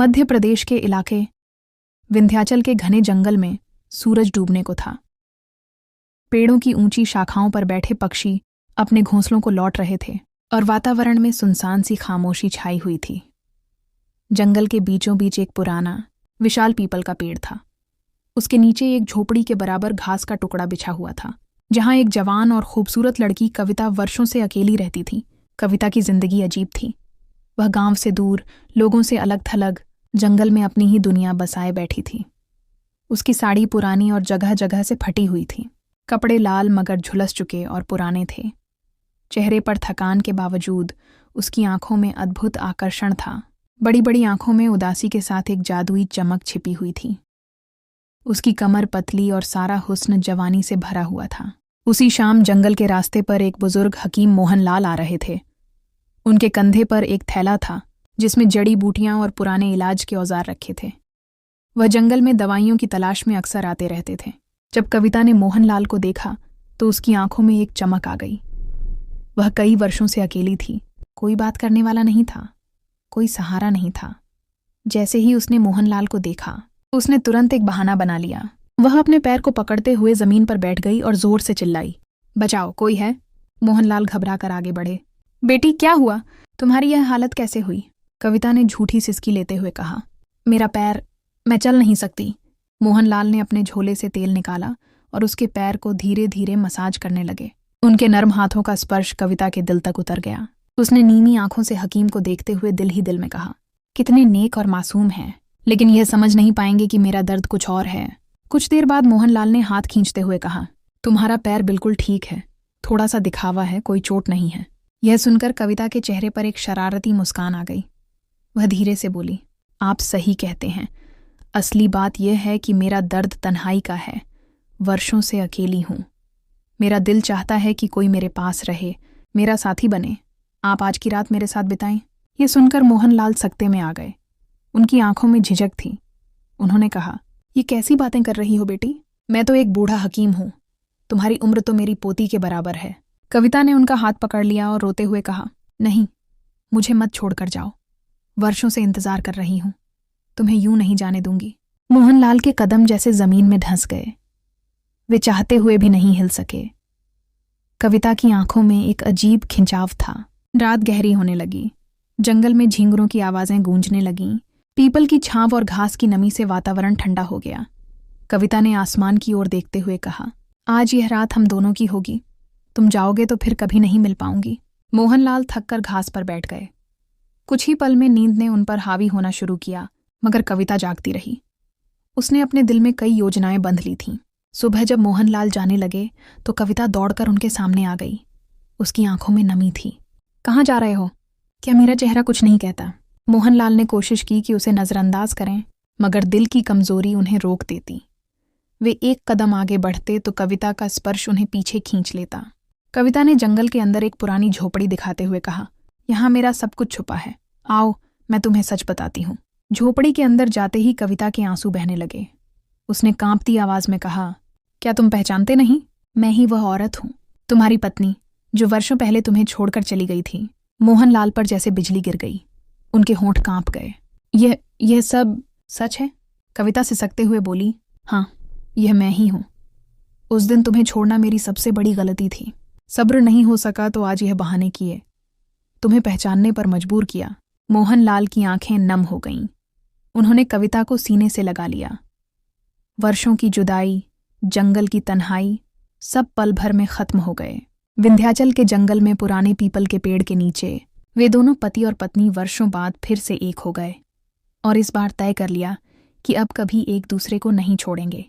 मध्य प्रदेश के इलाके विंध्याचल के घने जंगल में सूरज डूबने को था। पेड़ों की ऊंची शाखाओं पर बैठे पक्षी अपने घोंसलों को लौट रहे थे और वातावरण में सुनसान सी खामोशी छाई हुई थी। जंगल के बीचों बीच एक पुराना विशाल पीपल का पेड़ था। उसके नीचे एक झोपड़ी के बराबर घास का टुकड़ा बिछा हुआ था, जहां एक जवान और खूबसूरत लड़की कविता वर्षों से अकेली रहती थी। कविता की जिंदगी अजीब थी। वह गांव से दूर, लोगों से अलग थलग, जंगल में अपनी ही दुनिया बसाए बैठी थी। उसकी साड़ी पुरानी और जगह जगह से फटी हुई थी। कपड़े लाल मगर झुलस चुके और पुराने थे। चेहरे पर थकान के बावजूद उसकी आंखों में अद्भुत आकर्षण था। बड़ी बड़ी आंखों में उदासी के साथ एक जादुई चमक छिपी हुई थी। उसकी कमर पतली और सारा हुस्न जवानी से भरा हुआ था। उसी शाम जंगल के रास्ते पर एक बुजुर्ग हकीम मोहनलाल आ रहे थे। उनके कंधे पर एक थैला था जिसमें जड़ी बूटियां और पुराने इलाज के औजार रखे थे। वह जंगल में दवाइयों की तलाश में अक्सर आते रहते थे। जब कविता ने मोहनलाल को देखा तो उसकी आंखों में एक चमक आ गई। वह कई वर्षों से अकेली थी। कोई बात करने वाला नहीं था, कोई सहारा नहीं था। जैसे ही उसने मोहनलाल को देखा, उसने तुरंत एक बहाना बना लिया। वह अपने पैर को पकड़ते हुए जमीन पर बैठ गई और जोर से चिल्लाई, बचाओ, कोई है? मोहनलाल घबरा कर आगे बढ़े। बेटी, क्या हुआ? तुम्हारी यह हालत कैसे हुई? कविता ने झूठी सिसकी लेते हुए कहा, मेरा पैर, मैं चल नहीं सकती। मोहनलाल ने अपने झोले से तेल निकाला और उसके पैर को धीरे धीरे मसाज करने लगे। उनके नर्म हाथों का स्पर्श कविता के दिल तक उतर गया। उसने नीमी आंखों से हकीम को देखते हुए दिल ही दिल में कहा, कितने नेक और मासूम हैं, लेकिन यह समझ नहीं पाएंगे कि मेरा दर्द कुछ और है। कुछ देर बाद मोहनलाल ने हाथ खींचते हुए कहा, तुम्हारा पैर बिल्कुल ठीक है, थोड़ा सा दिखावा है, कोई चोट नहीं है। यह सुनकर कविता के चेहरे पर एक शरारती मुस्कान आ गई। वह धीरे से बोली, आप सही कहते हैं। असली बात यह है कि मेरा दर्द तन्हाई का है। वर्षों से अकेली हूं। मेरा दिल चाहता है कि कोई मेरे पास रहे, मेरा साथी बने। आप आज की रात मेरे साथ बिताएं। यह सुनकर मोहनलाल सकते में आ गए। उनकी आंखों में झिझक थी। उन्होंने कहा, ये कैसी बातें कर रही हो बेटी? मैं तो एक बूढ़ा हकीम हूं। तुम्हारी उम्र तो मेरी पोती के बराबर है। कविता ने उनका हाथ पकड़ लिया और रोते हुए कहा, नहीं, मुझे मत छोड़कर जाओ। वर्षों से इंतजार कर रही हूं। तुम्हें यूं नहीं जाने दूंगी। मोहनलाल के कदम जैसे जमीन में धंस गए। वे चाहते हुए भी नहीं हिल सके। कविता की आंखों में एक अजीब खिंचाव था। रात गहरी होने लगी। जंगल में झींगुरों की आवाजें गूंजने लगीं। पीपल की छांव और घास की नमी से वातावरण ठंडा हो गया। कविता ने आसमान की ओर देखते हुए कहा, आज यह रात हम दोनों की होगी। तुम जाओगे तो फिर कभी नहीं मिल पाऊंगी। मोहनलाल थककर घास पर बैठ गए। कुछ ही पल में नींद ने उन पर हावी होना शुरू किया, मगर कविता जागती रही। उसने अपने दिल में कई योजनाएं बंध ली थीं। सुबह जब मोहनलाल जाने लगे तो कविता दौड़कर उनके सामने आ गई। उसकी आंखों में नमी थी। कहाँ जा रहे हो? क्या मेरा चेहरा कुछ नहीं कहता? मोहनलाल ने कोशिश की कि उसे नजरअंदाज करें, मगर दिल की कमजोरी उन्हें रोक देती। वे एक कदम आगे बढ़ते तो कविता का स्पर्श उन्हें पीछे खींच लेता। कविता ने जंगल के अंदर एक पुरानी झोपड़ी दिखाते हुए कहा, यहाँ मेरा सब कुछ छुपा है। आओ, मैं तुम्हें सच बताती हूँ। झोपड़ी के अंदर जाते ही कविता के आंसू बहने लगे। उसने कांपती आवाज में कहा, क्या तुम पहचानते नहीं? मैं ही वह औरत हूँ, तुम्हारी पत्नी, जो वर्षों पहले तुम्हें छोड़कर चली गई थी। मोहनलाल पर जैसे बिजली गिर गई। उनके होंठ कांप गए। यह सब सच है? कविता सिसकते हुए बोली, हाँ, यह मैं ही हूं। उस दिन तुम्हें छोड़ना मेरी सबसे बड़ी गलती थी। सब्र नहीं हो सका तो आज यह बहाने किए, तुम्हें पहचानने पर मजबूर किया। मोहनलाल की आंखें नम हो गईं। उन्होंने कविता को सीने से लगा लिया। वर्षों की जुदाई, जंगल की तन्हाई, सब पल भर में खत्म हो गए। विंध्याचल के जंगल में पुराने पीपल के पेड़ के नीचे वे दोनों पति और पत्नी वर्षों बाद फिर से एक हो गए और इस बार तय कर लिया कि अब कभी एक दूसरे को नहीं छोड़ेंगे।